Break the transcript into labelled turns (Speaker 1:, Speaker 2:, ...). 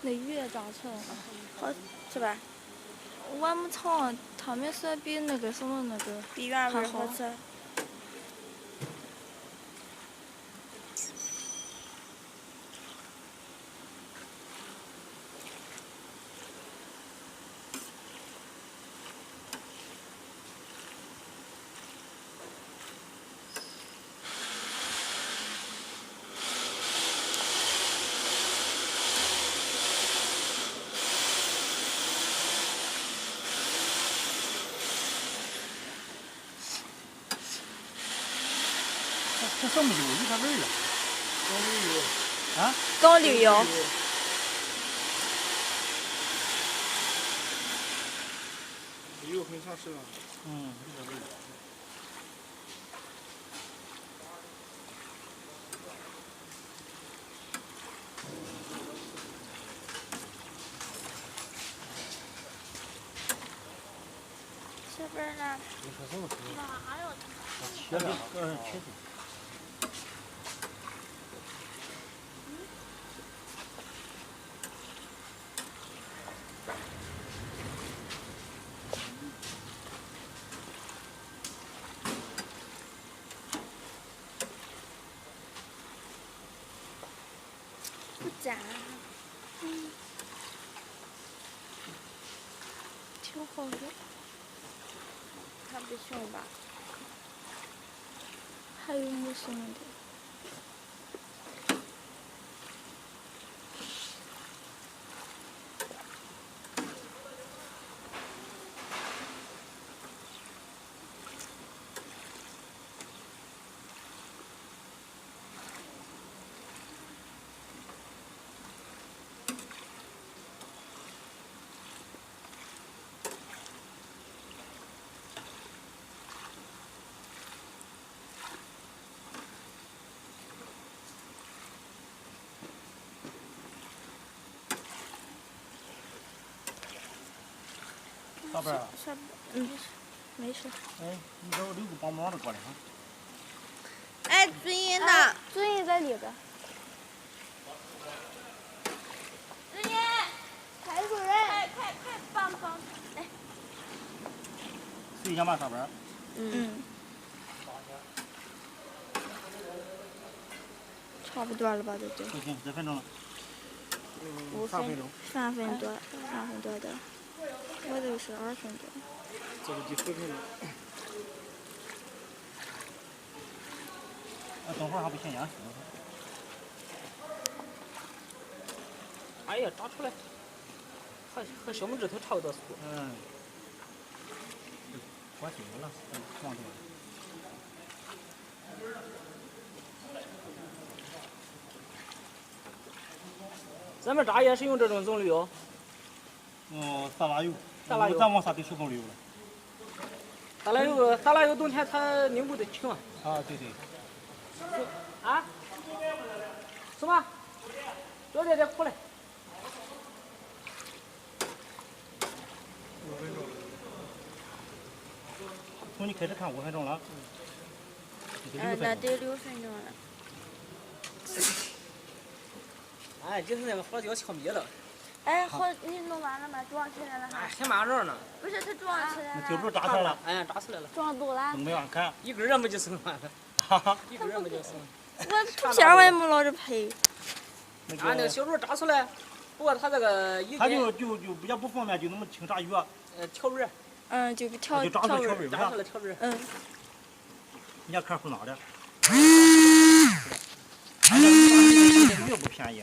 Speaker 1: 那鱼也长成，
Speaker 2: 好是吧？
Speaker 1: 我们炒汤面是比那个什么那个
Speaker 2: 比原味
Speaker 1: 还好
Speaker 2: 好吃。
Speaker 3: 这什么油？有啥味儿啊？
Speaker 4: 高丽油。
Speaker 3: 啊？
Speaker 2: 高丽油。
Speaker 4: 油很长时间。
Speaker 3: 有啥味儿？
Speaker 2: 这边呢？
Speaker 3: 你说什么？
Speaker 2: 哪有？
Speaker 3: 切了，切的。
Speaker 2: 不炸。
Speaker 1: 挺好的。
Speaker 2: 它不凶吧？
Speaker 1: 还有没什么的？
Speaker 3: 大伯啊，
Speaker 1: 没事。
Speaker 3: 哎，你找留个帮忙的过来哈。
Speaker 2: 哎，尊音呢？
Speaker 1: 尊音在里边。
Speaker 2: 尊音，派出所人，快帮！来。
Speaker 3: 试一下吧，大伯。
Speaker 1: 差不多了吧，这就。
Speaker 3: 不行，几分钟了。
Speaker 1: 3
Speaker 3: 分钟。
Speaker 1: 3分多的。我这个是2分多。
Speaker 4: 这个就4分钟。
Speaker 3: 等会儿还不行呀？
Speaker 5: 哎呀，炸出来，和小拇指头差不多粗。
Speaker 3: 关心了，放掉了。
Speaker 5: 咱们炸也是用这种棕榈油。
Speaker 3: 沙拉油。
Speaker 5: 沙拉油。
Speaker 3: 咱往啥得手动油了？
Speaker 5: 沙拉油冬天它凝固的轻啊。
Speaker 3: 啊，对对。
Speaker 5: 啊？什么？小姐姐过来。
Speaker 3: 从你开始看5分钟了。
Speaker 2: 那得6分钟了。
Speaker 5: 哎，就是那个火就要敲灭了。
Speaker 2: 哎，好，你弄完了吗？装起来了哈。
Speaker 5: 哎，还马上呢。
Speaker 2: 不是，它装起来了。
Speaker 3: 就炸出来了。
Speaker 5: 哎，炸出来了。
Speaker 1: 装多了。
Speaker 3: 怎么样看？
Speaker 5: 一根儿没就剩完了。
Speaker 3: 哈哈。
Speaker 5: 一根儿没就剩。
Speaker 2: 我图片我也没老是拍。
Speaker 5: 那个小肉炸出来，不过它这个一
Speaker 3: 它就比较不方便，就那么清炸鱼啊。
Speaker 5: 调味。
Speaker 1: 就调味。
Speaker 3: 就炸出调味，
Speaker 5: 炸出来调味。
Speaker 3: 人家客户拿的。人家不便宜。